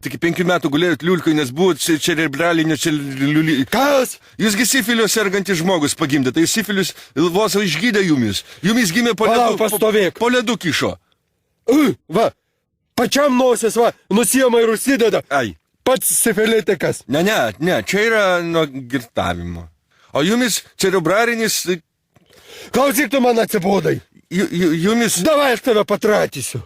Tik 5 metų gulėjot liulkoj, nes buvot cerebralinio liulį. Kas? Jūsgi sifilio sergantis žmogus pagimdė, tai sifilis vos išgydė jumis. Jumis gimė po Palauk, ledu, pastovėk. po ledu kišo. Va, pačiam nosis, va, nusiema ir užsideda. Ai. Pats sifilitikas. Ne, čia yra nuo girtavimo. O jumis cerebralinis, Klausyk, tu man atsibodai. jumis... Davai, aš tave patratysiu.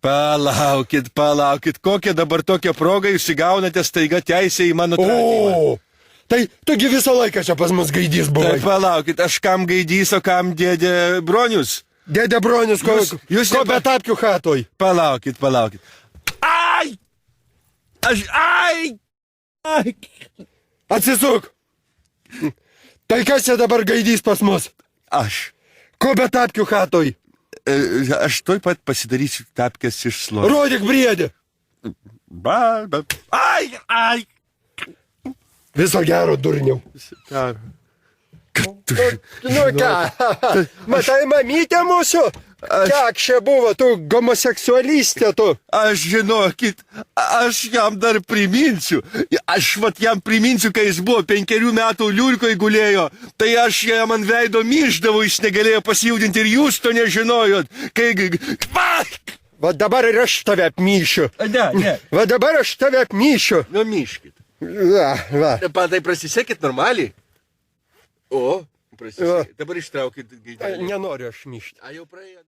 Palaukit, kokią dabar tokią progą jūs įgaunate staiga teisę į mano tratymą. O, tai tugi visą laiką čia pas mus gaidys buvai. Tai palaukit, aš kam gaidys, o kam dėdė Bronius? Dėdė Bronius, Jūs ko be tapkių hatoj. Palaukit. Ai! Ai! Atsisuk. Tai kas čia dabar gaidys pas mus? Aš. Ko be tapkių hatoj. Aš tuoj pat pasidarysiu tapkės iš slovo. Rodyk briedį. Ai! Viso gero, durniau. Nu ką, matai mamytė mūsų? Kiek čia buvo, tu homoseksualistė, tu. Aš žinokit, aš jam dar priminsiu. Aš jam priminsiu, kai jis buvo 5 metų liulkoj gulėjo, tai aš jam ant veido myždavau, jis negalėjo pasijudinti ir jūs to nežinojot. Kai... Va dabar ir aš tave apmyšiu. Ne. Va dabar aš tave apmyšiu. Nu, myškit. Va. Tai prasisekit normaliai. O, prasisekit. Dabar ištraukit gaidelį. Nenoriu aš myšti. A, jau praėjo.